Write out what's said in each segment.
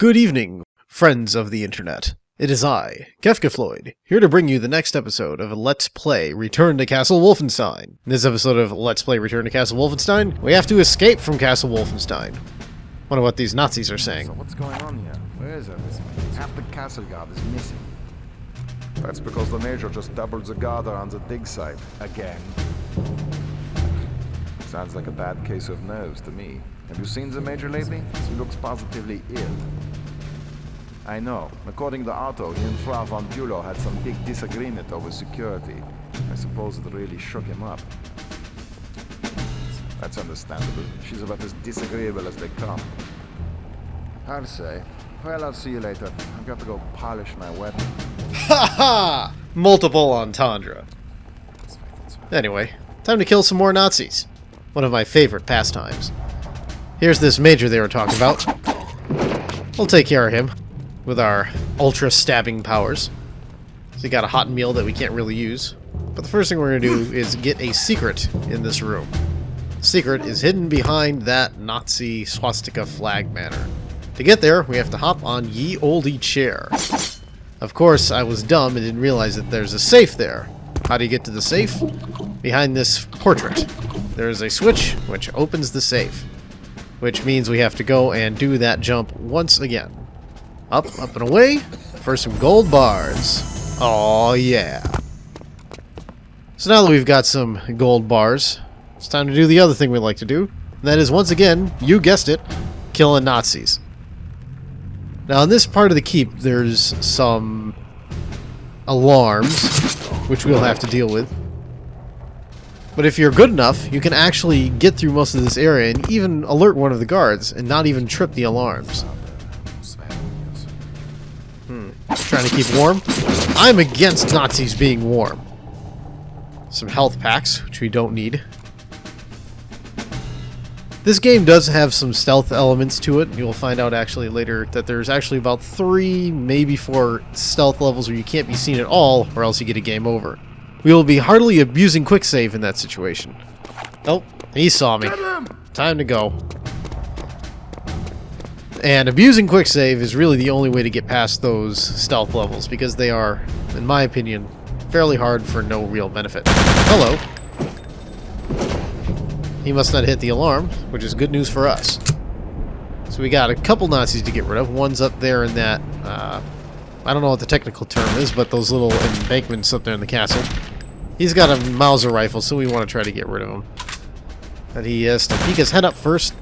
Good evening, friends of the internet. It is I, Kefka Floyd, here to bring you the next episode of Let's Play Return to Castle Wolfenstein. In this episode of Let's Play Return to Castle Wolfenstein, we have to escape from Castle Wolfenstein. Wonder what these Nazis are saying. So what's going on here? Where is everything? Half the castle guard is missing. That's because the Major just doubled the guard on the dig site. Again. Sounds like a bad case of nerves to me. Have you seen the Major lately? He looks positively ill. I know. According to Otto, he and Frau von Bülow had some big disagreement over security. I suppose it really shook him up. That's understandable. She's about as disagreeable as they come. I'll say. Well, I'll see you later. I've got to go polish my weapon. Ha ha! Multiple entendre. Anyway, time to kill some more Nazis. One of my favorite pastimes. Here's this Major they were talking about. We'll take care of him with our ultra-stabbing powers. So we got a hot meal that we can't really use. But the first thing we're going to do is get a secret in this room. The secret is hidden behind that Nazi swastika flag banner. To get there, we have to hop on ye olde chair. Of course, I was dumb and didn't realize that there's a safe there. How do you get to the safe? Behind this portrait. There is a switch which opens the safe. Which means we have to go and do that jump once again. Up, up and away for some gold bars. Oh yeah. So now that we've got some gold bars, it's time to do the other thing we like to do. And that is, once again, you guessed it, killing Nazis. Now in this part of the keep, there's some alarms, which we'll have to deal with. But if you're good enough, you can actually get through most of this area and even alert one of the guards and not even trip the alarms. Trying to keep warm? I'm against Nazis being warm. Some health packs, which we don't need. This game does have some stealth elements to it. You'll find out actually later that there's actually about 3, maybe 4 stealth levels where you can't be seen at all, or else you get a game over. We will be heartily abusing quick save in that situation. Oh, he saw me. Time to go. And abusing quick save is really the only way to get past those stealth levels, because they are, in my opinion, fairly hard for no real benefit. Hello. He must not hit the alarm, which is good news for us. So we got a couple Nazis to get rid of. One's up there in that, I don't know what the technical term is, but those little embankments up there in the castle. He's got a Mauser rifle, so we want to try to get rid of him. But he has to peek his head up first,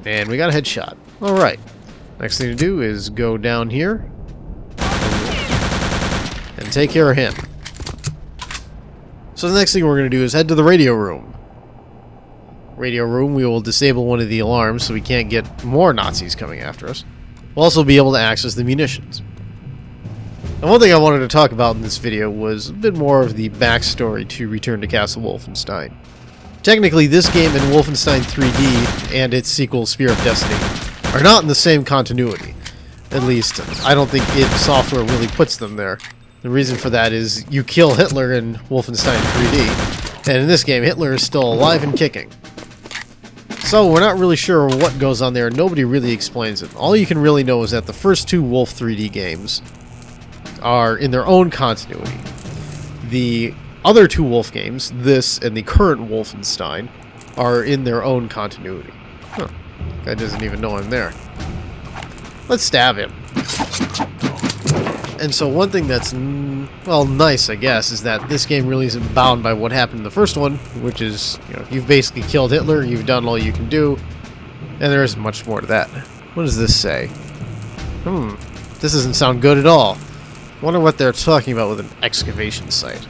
and we got a headshot. Alright, next thing to do is go down here and take care of him. So the next thing we're going to do is head to the radio room. Radio room, we will disable one of the alarms so we can't get more Nazis coming after us. We'll also be able to access the munitions. And one thing I wanted to talk about in this video was a bit more of the backstory to Return to Castle Wolfenstein. Technically, this game and Wolfenstein 3D and its sequel, Spear of Destiny, are not in the same continuity. At least, I don't think id Software really puts them there. The reason for that is you kill Hitler in Wolfenstein 3D, and in this game, Hitler is still alive and kicking. So we're not really sure what goes on there, nobody really explains it. All you can really know is that the first 2 Wolf 3D games are in their own continuity. The other 2 Wolf games, this and the current Wolfenstein, are in their own continuity. Huh. Guy doesn't even know I'm there. Let's stab him. And so one thing that's, well, nice, I guess, is that this game really isn't bound by what happened in the first one, which is, you know, you've basically killed Hitler, you've done all you can do, and there isn't much more to that. What does this say? This doesn't sound good at all. Wonder what they're talking about with an excavation site.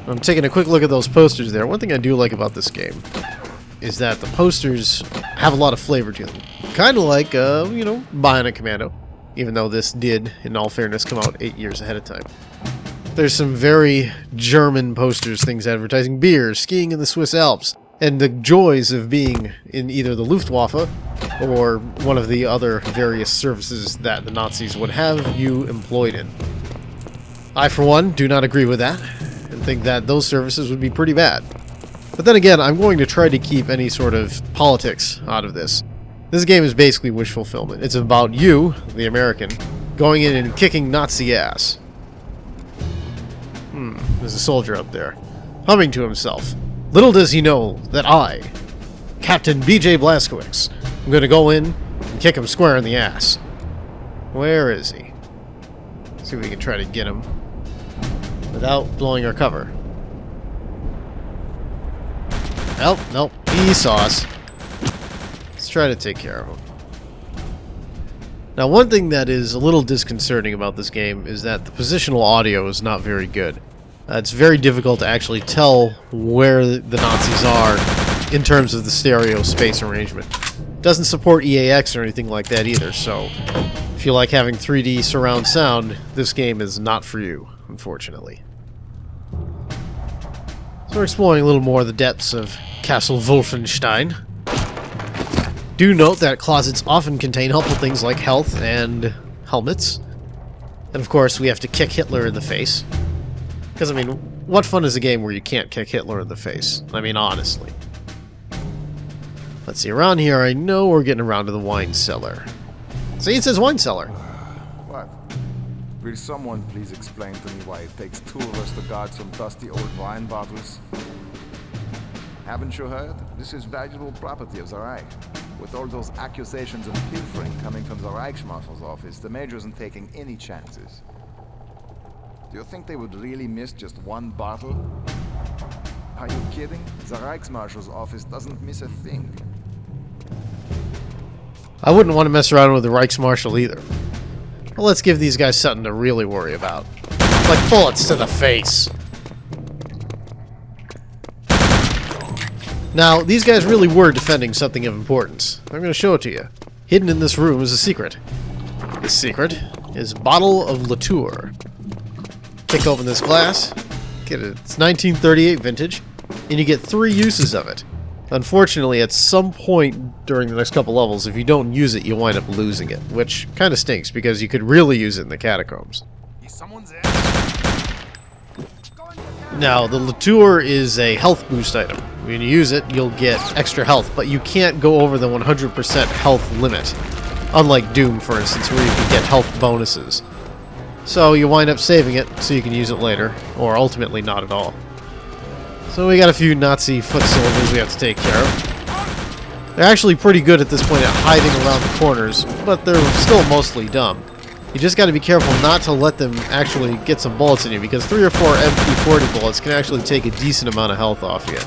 I'm taking a quick look at those posters there. One thing I do like about this game is that the posters have a lot of flavor to them. Kind of like, you know, Bionic Commando. Even though this did, in all fairness, come out 8 years ahead of time. There's some very German posters, things advertising beer, skiing in the Swiss Alps, and the joys of being in either the Luftwaffe or one of the other various services that the Nazis would have you employed in. I, for one, do not agree with that, and think that those services would be pretty bad. But then again, I'm going to try to keep any sort of politics out of this. This game is basically wish fulfillment. It's about you, the American, going in and kicking Nazi ass. There's a soldier up there, humming to himself. Little does he know that I, Captain B.J. Blazkowicz, I'm gonna go in and kick him square in the ass. Where is he? See if we can try to get him without blowing our cover. Nope, he saw us. Let's try to take care of him. Now, one thing that is a little disconcerting about this game is that the positional audio is not very good. It's very difficult to actually tell where the Nazis are in terms of the stereo space arrangement. It doesn't support EAX or anything like that either, so if you like having 3D surround sound, this game is not for you, unfortunately. So we're exploring a little more the depths of Castle Wolfenstein. Do note that closets often contain helpful things like health and helmets. And of course, we have to kick Hitler in the face. Because, I mean, what fun is a game where you can't kick Hitler in the face? I mean, honestly. Let's see, around here, I know we're getting around to the wine cellar. See, it says wine cellar. What? Will someone please explain to me why it takes two of us to guard some dusty old wine bottles? Haven't you heard? This is valuable property of the Reich. With all those accusations of pilfering coming from the Reichsmarshal's office, the Major isn't taking any chances. Do you think they would really miss just one bottle? Are you kidding? The Reichsmarshal's office doesn't miss a thing. I wouldn't want to mess around with the Reichsmarschall either. Well, let's give these guys something to really worry about. Like bullets to the face. Now, these guys really were defending something of importance. I'm going to show it to you. Hidden in this room is a secret. This secret is Bottle of Latour. Kick open this glass. Get it. It's 1938 vintage, and you get 3 uses of it. Unfortunately, at some point during the next couple levels, if you don't use it, you wind up losing it, which kind of stinks because you could really use it in the catacombs. Now, the Latour is a health boost item. When you use it, you'll get extra health, but you can't go over the 100% health limit. Unlike Doom, for instance, where you can get health bonuses. So you wind up saving it so you can use it later, or ultimately not at all. So we got a few Nazi foot soldiers we have to take care of. They're actually pretty good at this point at hiding around the corners, but they're still mostly dumb. You just got to be careful not to let them actually get some bullets in you, because 3 or 4 MP40 bullets can actually take a decent amount of health off you.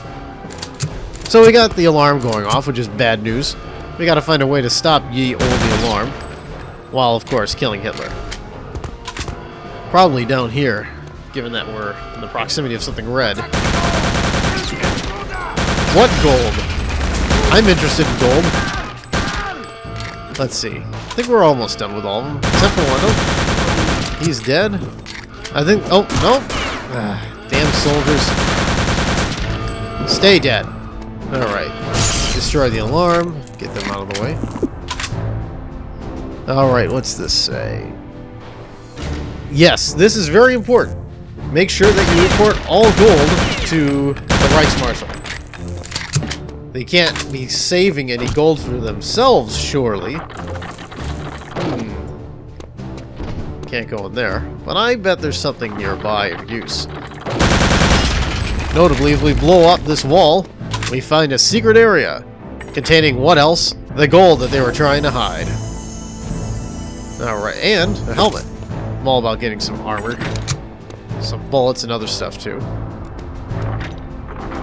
So we got the alarm going off, which is bad news. We got to find a way to stop ye olde alarm, while of course killing Hitler. Probably down here, given that we're in the proximity of something red. What gold? I'm interested in gold. Let's see. I think we're almost done with all of them, except for one. Oh, he's dead. I think. Oh no! Damn soldiers! Stay dead. All right. Destroy the alarm. Get them out of the way. All right. What's this say? Yes, this is very important. Make sure that you report all gold to the Reichsmarschall. They can't be saving any gold for themselves, surely. Can't go in there. But I bet there's something nearby of use. Notably, if we blow up this wall, we find a secret area containing what else? The gold that they were trying to hide. Alright, and a helmet. I'm all about getting some armor, some bullets, and other stuff too.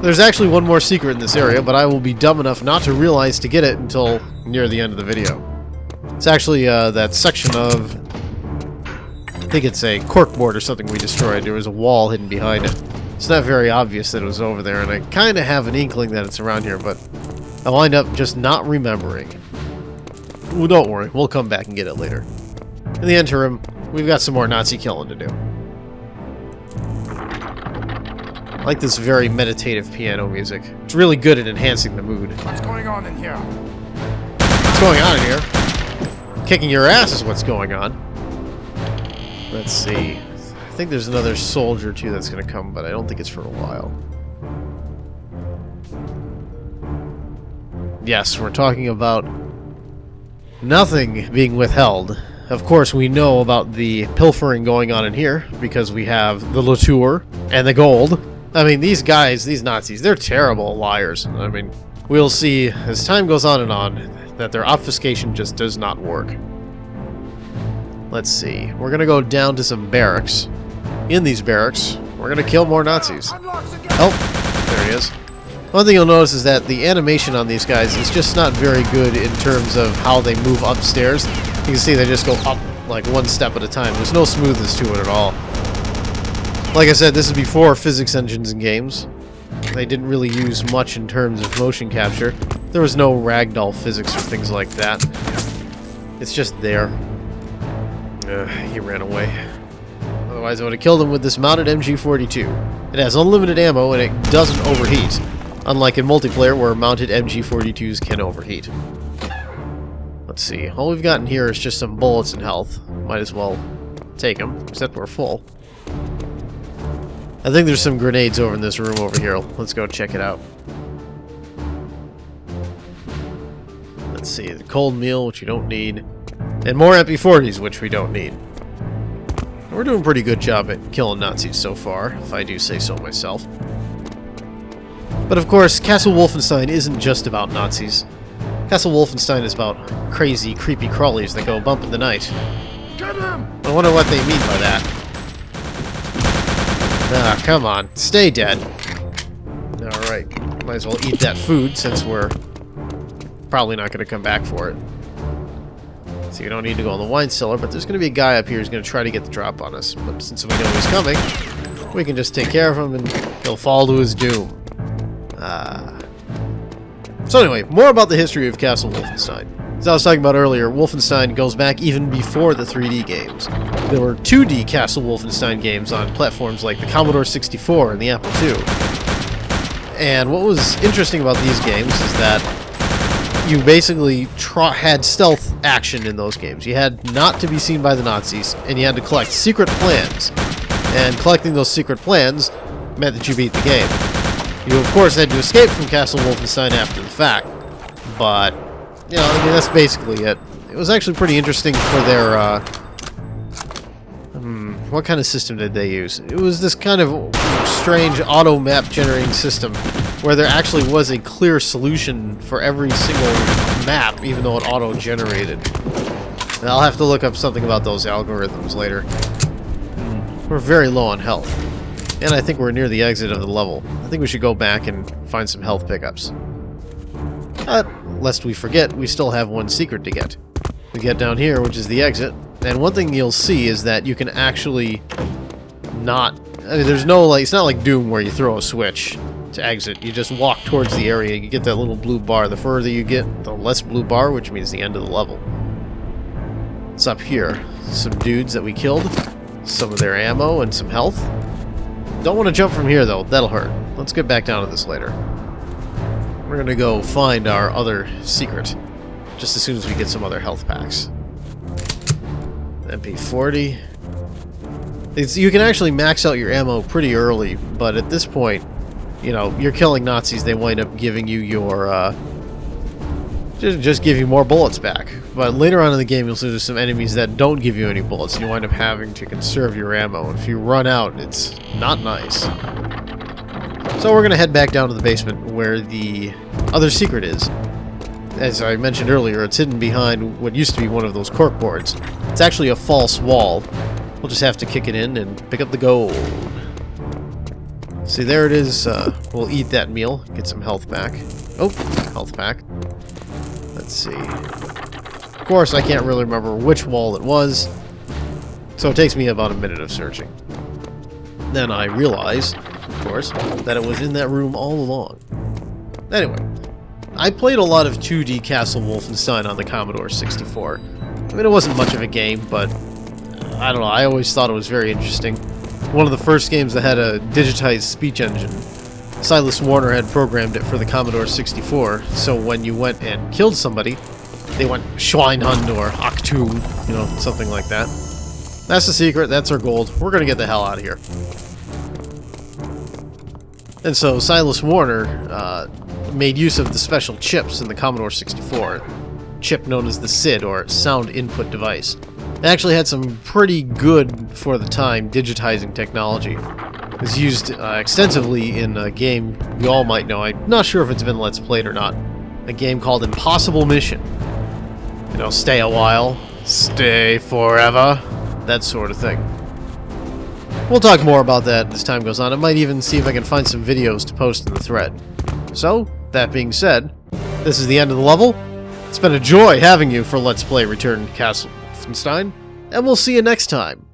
There's actually one more secret in this area, but I will be dumb enough not to realize to get it until near the end of the video. It's actually that section of... I think it's a corkboard or something we destroyed. There was a wall hidden behind it. It's not very obvious that it was over there, and I kind of have an inkling that it's around here, but I wind up just not remembering. Well, don't worry, we'll come back and get it later. In the interim, we've got some more Nazi killing to do. I like this very meditative piano music. It's really good at enhancing the mood. What's going on in here? What's going on in here? Kicking your ass is what's going on. Let's see. I think there's another soldier too that's going to come, but I don't think it's for a while. Yes, we're talking about nothing being withheld. Of course, we know about the pilfering going on in here because we have the Latour and the gold. I mean, these guys, these Nazis, they're terrible liars. I mean, we'll see as time goes on and on that their obfuscation just does not work. Let's see. We're going to go down to some barracks. In these barracks, we're going to kill more Nazis. Oh, there he is. One thing you'll notice is that the animation on these guys is just not very good in terms of how they move upstairs. You can see they just go up like one step at a time. There's no smoothness to it at all. Like I said, this is before physics engines in games. They didn't really use much in terms of motion capture. There was no ragdoll physics or things like that. It's just there. He ran away. Otherwise I would have killed him with this mounted MG42. It has unlimited ammo and it doesn't overheat. Unlike in multiplayer where mounted MG42s can overheat. Let's see. All we've got in here is just some bullets and health. Might as well take them, except we're full. I think there's some grenades over in this room over here. Let's go check it out. Let's see. The cold meal, which you don't need. And more MP40s, which we don't need. We're doing a pretty good job at killing Nazis so far, if I do say so myself. But of course, Castle Wolfenstein isn't just about Nazis. Castle Wolfenstein is about crazy, creepy crawlies that go bump in the night. Get him! I wonder what they mean by that. Ah, come on. Stay dead. Alright. Might as well eat that food since we're probably not going to come back for it. So you don't need to go in the wine cellar, but there's going to be a guy up here who's going to try to get the drop on us. But since we know he's coming, we can just take care of him and he'll fall to his doom. So anyway, more about the history of Castle Wolfenstein. As I was talking about earlier, Wolfenstein goes back even before the 3D games. There were 2D Castle Wolfenstein games on platforms like the Commodore 64 and the Apple II. And what was interesting about these games is that you basically had stealth action in those games. You had not to be seen by the Nazis, and you had to collect secret plans. And collecting those secret plans meant that you beat the game. You, of course, had to escape from Castle Wolfenstein after the fact, but, you know, I mean, that's basically it. It was actually pretty interesting for their, what kind of system did they use? It was this kind of strange auto-map generating system where there actually was a clear solution for every single map, even though it auto-generated. And I'll have to look up something about those algorithms later. We're very low on health. And I think we're near the exit of the level. I think we should go back and find some health pickups. Lest we forget, we still have one secret to get. We get down here, which is the exit, and one thing you'll see is that you can actually not... I mean, there's no, like, it's not like Doom where you throw a switch to exit. You just walk towards the area, you get that little blue bar. The further you get, the less blue bar, which means the end of the level. It's up here. Some dudes that we killed, some of their ammo, and some health. Don't want to jump from here, though. That'll hurt. Let's get back down to this later. We're going to go find our other secret, just as soon as we get some other health packs. MP40. You can actually max out your ammo pretty early, but at this point, you know, you're killing Nazis, they wind up giving you your, just give you more bullets back. But later on in the game, you'll see there's some enemies that don't give you any bullets, and you wind up having to conserve your ammo. And if you run out, it's not nice. So we're going to head back down to the basement where the other secret is. As I mentioned earlier, it's hidden behind what used to be one of those cork boards. It's actually a false wall. We'll just have to kick it in and pick up the gold. See, there it is. We'll eat that meal, get some health back. Oh, health back. Let's see. Of course, I can't really remember which wall it was, so it takes me about a minute of searching. Then I realize, of course, that it was in that room all along. Anyway, I played a lot of 2D Castle Wolfenstein on the Commodore 64. I mean, it wasn't much of a game, but I don't know, I always thought it was very interesting. One of the first games that had a digitized speech engine. Silas Warner had programmed it for the Commodore 64, so when you went and killed somebody, they went Schweinhund or Achtung, you know, something like that. That's the secret, that's our gold. We're gonna get the hell out of here. And so Silas Warner made use of the special chips in the Commodore 64 chip known as the SID, or Sound Input Device. It actually had some pretty good, for the time, digitizing technology. It was used extensively in a game you all might know. I'm not sure if it's been Let's Played or not. A game called Impossible Mission. You know, stay a while, stay forever, that sort of thing. We'll talk more about that as time goes on. I might even see if I can find some videos to post in the thread. So, that being said, this is the end of the level. It's been a joy having you for Let's Play Return to Castle Wolfenstein, and we'll see you next time.